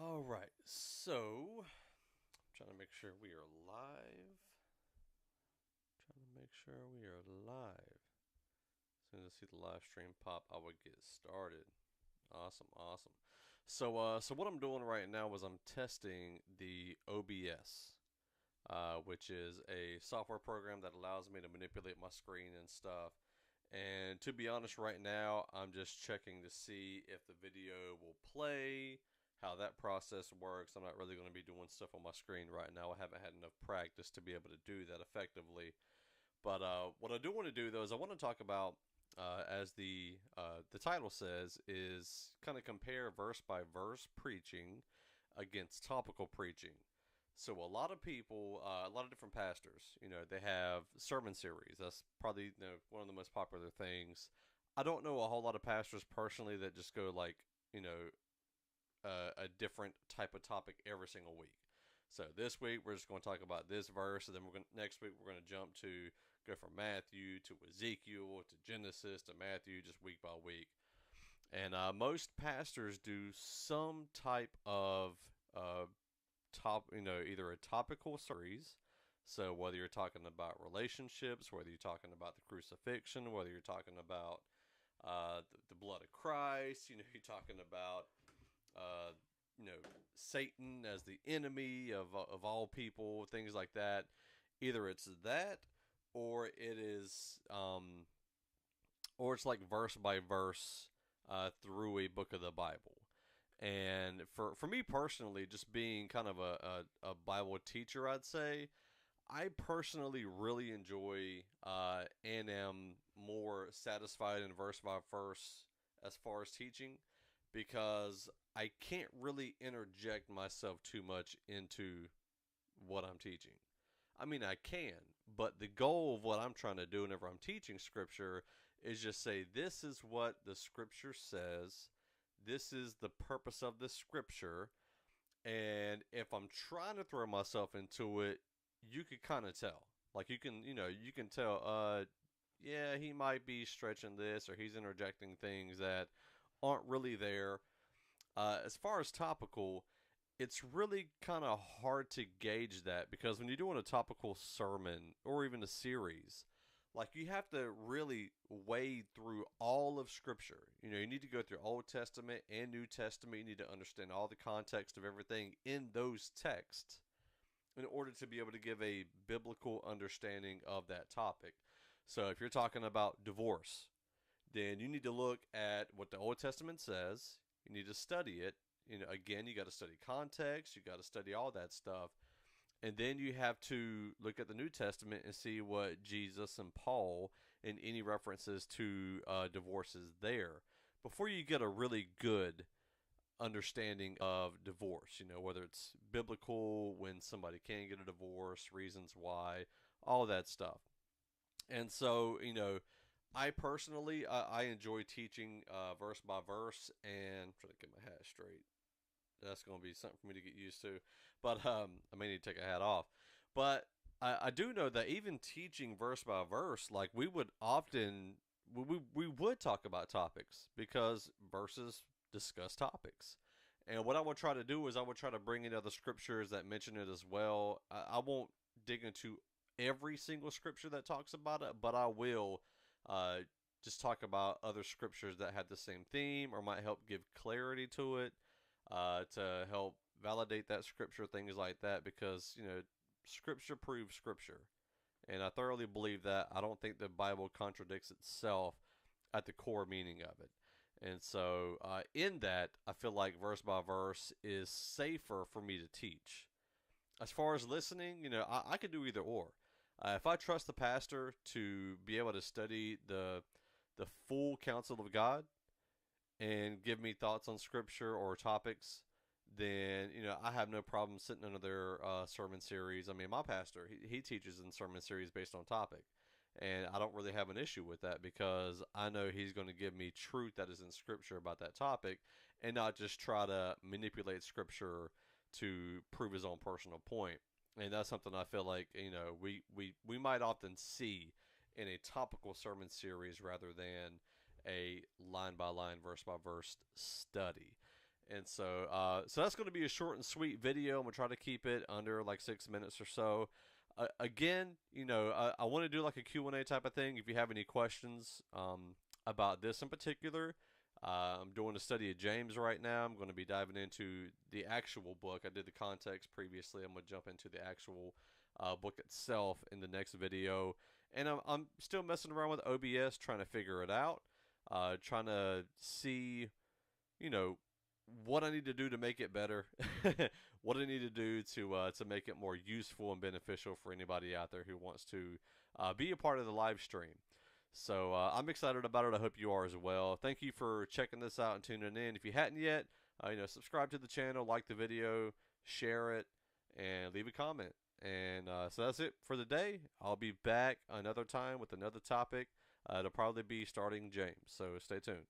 All right, so I'm trying to make sure we are live. Trying to make sure we are live. As soon as I see the live stream pop, I would get started. Awesome, awesome. So what I'm doing right now is I'm testing the OBS, which is a software program that allows me to manipulate my screen and stuff. And to be honest, right now, I'm just checking to see if the video will play, how that process works. I'm not really going to be doing stuff on my screen right now. I haven't had enough practice to be able to do that effectively. But what I do want to do though is I want to talk about, as the title says, is kind of compare verse by verse preaching against topical preaching. So a lot of people, a lot of different pastors, they have sermon series. That's probably one of the most popular things. I don't know a whole lot of pastors personally that just go like a different type of topic every single week. So this week we're just going to talk about this verse, and then next week we're going to jump to go from Matthew to Ezekiel to Genesis to Matthew, just week by week. And most pastors do some type of either a topical series. So whether you're talking about relationships, whether you're talking about the crucifixion, whether you're talking about the blood of Christ, you're talking about uh, Satan as the enemy of all people, things like that. Either it's that, or it is, or it's like verse by verse through a book of the Bible. And for me personally, just being kind of a Bible teacher, I'd say I personally really enjoy and am more satisfied in verse by verse as far as teaching, because I can't really interject myself too much into what I'm teaching. I mean, I can, but the goal of what I'm trying to do whenever I'm teaching scripture is just say, this is what the scripture says, this is the purpose of the scripture, and if I'm trying to throw myself into it, you could kind of tell. Like you can tell, yeah, he might be stretching this or he's interjecting things that aren't really there. As far as topical, it's really kind of hard to gauge that, because when you're doing a topical sermon or even a series, like you have to really wade through all of Scripture. You need to go through Old Testament and New Testament. You need to understand all the context of everything in those texts in order to be able to give a biblical understanding of that topic. So if you're talking about divorce, then you need to look at what the Old Testament says. You need to study it. Again, you got to study context. You got to study all that stuff. And then you have to look at the New Testament and see what Jesus and Paul and any references to divorces there before you get a really good understanding of divorce. Whether it's biblical, when somebody can get a divorce, reasons why, all that stuff. And so, I personally, I enjoy teaching verse by verse, and I'm trying to get my hat straight. That's going to be something for me to get used to. But I may need to take a hat off. But I do know that even teaching verse by verse, like we would often, we would talk about topics because verses discuss topics. And what I would try to do is I would try to bring in other scriptures that mention it as well. I won't dig into every single scripture that talks about it, but I will uh, just talk about other scriptures that have the same theme or might help give clarity to it, to help validate that scripture, things like that, because, scripture proves scripture. And I thoroughly believe that. I don't think the Bible contradicts itself at the core meaning of it. And so, in that, I feel like verse by verse is safer for me to teach. As far as listening, I could do either or. If I trust the pastor to be able to study the full counsel of God and give me thoughts on scripture or topics, then I have no problem sitting under their sermon series. I mean, my pastor he teaches in sermon series based on topic, and I don't really have an issue with that because I know he's going to give me truth that is in scripture about that topic, and not just try to manipulate scripture to prove his own personal point. And that's something I feel like we might often see in a topical sermon series rather than a line by line, verse by verse study. And so that's going to be a short and sweet video. I'm gonna try to keep it under like 6 minutes or so. Again, I want to do like a Q&A type of thing. If you have any questions about this in particular, I'm doing a study of James right now. I'm going to be diving into the actual book. I did the context previously. I'm going to jump into the actual book itself in the next video. And I'm still messing around with OBS, trying to figure it out, trying to see, you know, what I need to do to make it better, what I need to do to make it more useful and beneficial for anybody out there who wants to be a part of the live stream. So I'm excited about it. I hope you are as well. Thank you for checking this out and tuning in. If you hadn't yet, subscribe to the channel, like the video, share it, and leave a comment. And so that's it for the day. I'll be back another time with another topic. It'll probably be starting James. So stay tuned.